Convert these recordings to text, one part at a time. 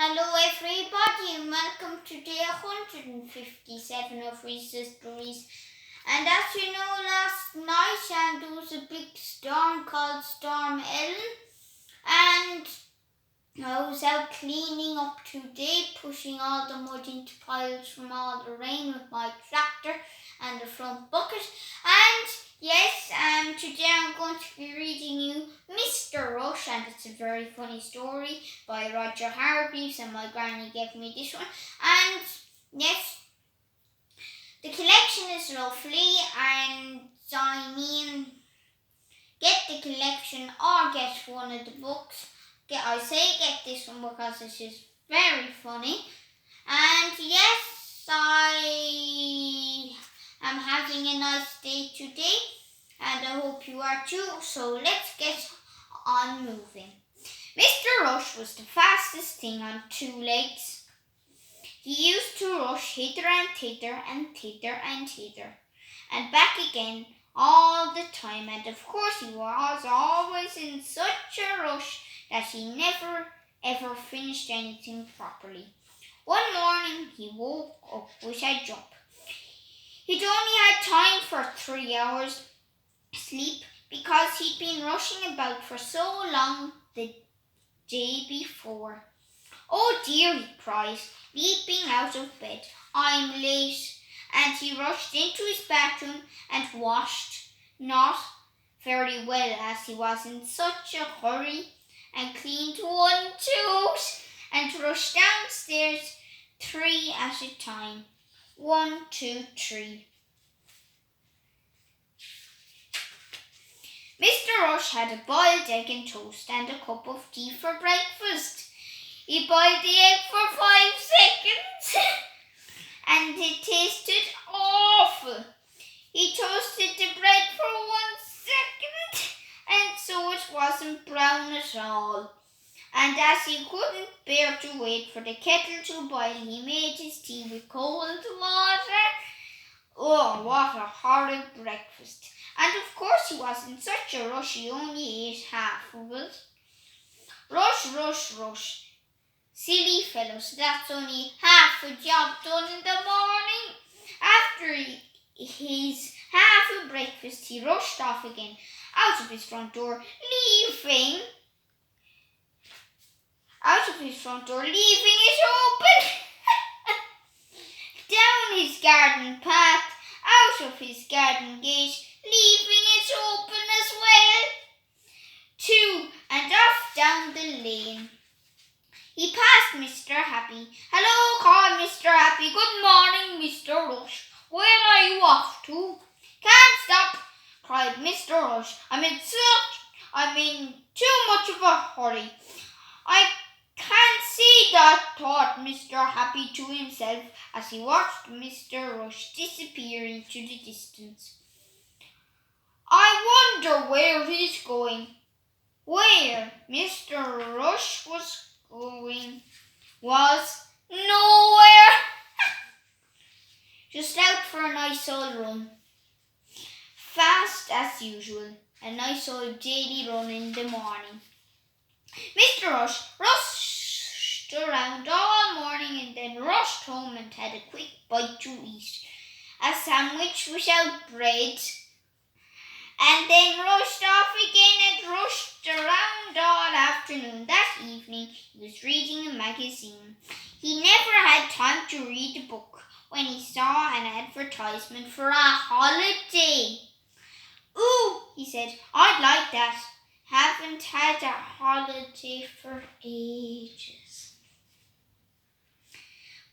Hello everybody and welcome to day 157 of Rhys' stories. And as you know, last night there was a big storm called Storm Ellen, and I was out cleaning up today, pushing all the mud into piles from all the rain with my tractor and the front bucket. And yes, today I'm going to be reading you Mr. Rush, and it's a very funny story by Hargreaves, and my granny gave me this one. And yes, the collection is lovely, and I mean, get the collection or get one of the books. I say get this one because it is very funny. And yes, I am having a nice day today, and I hope you are too. So let's get on moving. Mr. Rush was the fastest thing on two legs. He used to rush hither and thither and thither and thither, and back again all the time, and of course he was always in such a rush that he never ever finished anything properly. One morning he woke up with a jump. He'd only had time for 3 hours sleep because he'd been rushing about for so long the day before. "Oh dear," he cried, leaping out of bed. "I'm late." And he rushed into his bathroom and washed, not very well as he was in such a hurry, and cleaned one tooth and rushed downstairs 3 at a time. 1, 2, 3. Mr. Rush had a boiled egg and toast and a cup of tea for breakfast. He boiled the egg for 5 seconds and it tasted awful. He toasted the bread for 1 second and so it wasn't brown at all. And as he couldn't bear to wait for the kettle to boil, he made his tea with cold water. Oh, what a horrid breakfast. And of course he was in such a rush he only ate half of it. Rush, rush, rush. Silly fellow, so that's only half a job done in the morning. After his half a breakfast, he rushed off again out of his front door, leaving it open. Down his garden path, out of his garden gate, leaving it open as well, too, and off down the lane. He passed Mr. Happy. "Hello," called Mr. Happy. "Good morning, Mr. Rush. Where are you off to?" "Can't stop," cried Mr. Rush. I'm in too much of a hurry." "I can't see that," thought Mr. Happy to himself as he watched Mr. Rush disappear into the distance. "I wonder where he's going." Where Mr. Rush was going was nowhere. Just out for a nice old run. Fast as usual. A nice old daily run in the morning. Mr. Rush rushed around all morning and then rushed home and had a quick bite to eat. A sandwich without bread. And then rushed off again and rushed around all afternoon. That evening he was reading a magazine. He never had time to read a book when he saw an advertisement for a holiday. "Ooh," he said, "I'd like that. Haven't had a holiday for ages."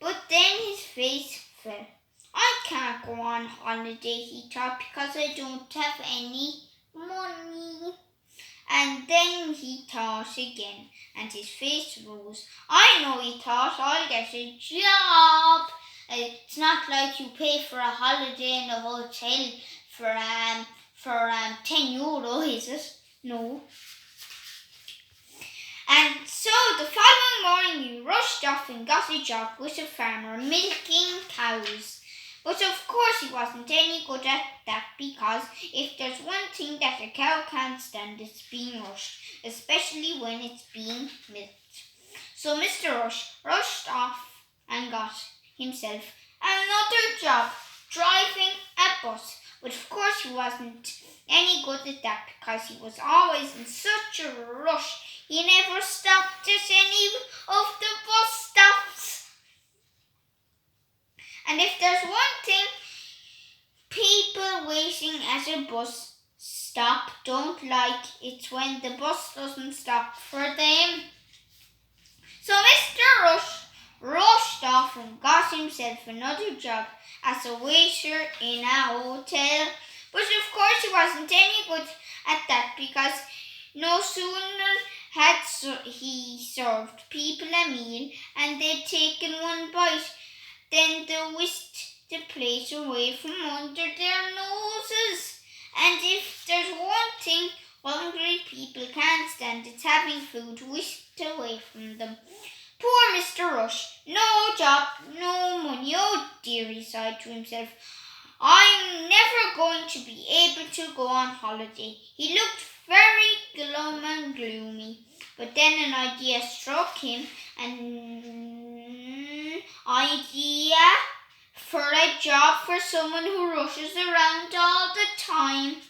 But then his face fell. "I can't go on holiday," he thought, "because I don't have any money." And then he thought again, and his face rose. "I know," he thought, "I'll get a job. It's not like you pay for a holiday in a hotel for €10, is it? No." And so the following morning he rushed off and got a job with a farmer milking cows. But of course he wasn't any good at that, because if there's one thing that a cow can't stand, it's being rushed, especially when it's being milked. So Mr. Rush rushed off and got himself another job driving a bus. But of course he wasn't any good at that because he was always in such a rush. He never stopped at any of the bus stops. And if there's one thing people waiting at a bus stop don't like, it's when the bus doesn't stop for them. So Mr. Rush rushed off and got himself another job as a waiter in a hotel. But of course he wasn't any good at that because no sooner had he served people a meal and they'd taken one bite than they whisked the plate away from under their noses. And if there's one thing hungry people can't stand, it's having food whisked away from them. Poor Mr. Rush, no job, no money. Oh dear, he sighed to himself. I'm never going to be able to go on holiday. He looked very glum and gloomy. But then an idea struck him, an idea for a job for someone who rushes around all the time.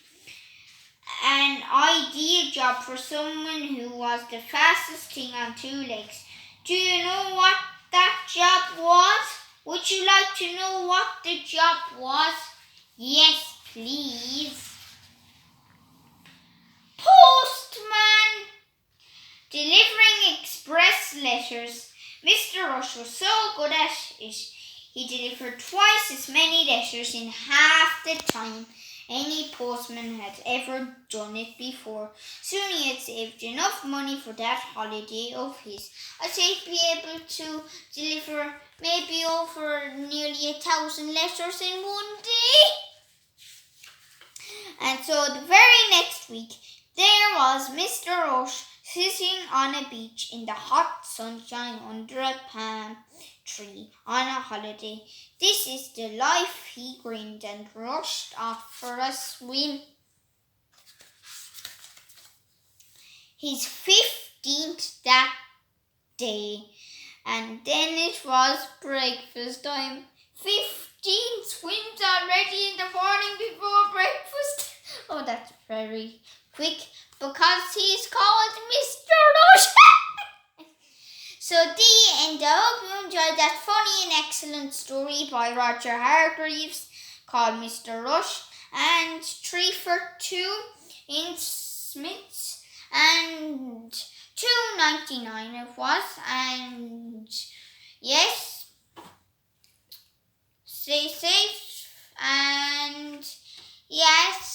An ideal job for someone who was the fastest thing on two legs. Do you know what that job was? Would you like to know what the job was? Yes, please. Postman! Delivering express letters. Mr. Rush was so good at it, he delivered twice as many letters in half the time any postman had ever done it before. Soon he had saved enough money for that holiday of his. I say he'd be able to deliver maybe over nearly 1,000 letters in one day. And so the very next week, there was Mr. Rush sitting on a beach in the hot sunshine under a palm tree on a holiday. This is the life, he grinned and rushed off for a swim. His 15th that day, and then it was breakfast time. 15 swims already in the morning before breakfast. Oh, that's very quick because he's called Mr. Rush. So the end. I hope you enjoyed that funny and excellent story by Roger Hargreaves called Mr. Rush, and 3 for 2 in Smiths, and $2.99 it was. And yes, stay safe, and yes,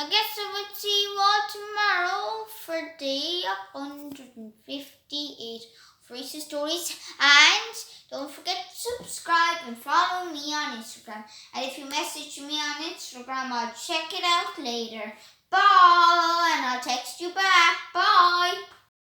I guess I will see you all tomorrow for day 158 of Rhys Stories. And don't forget to subscribe and follow me on Instagram. And if you message me on Instagram, I'll check it out later. Bye, and I'll text you back. Bye.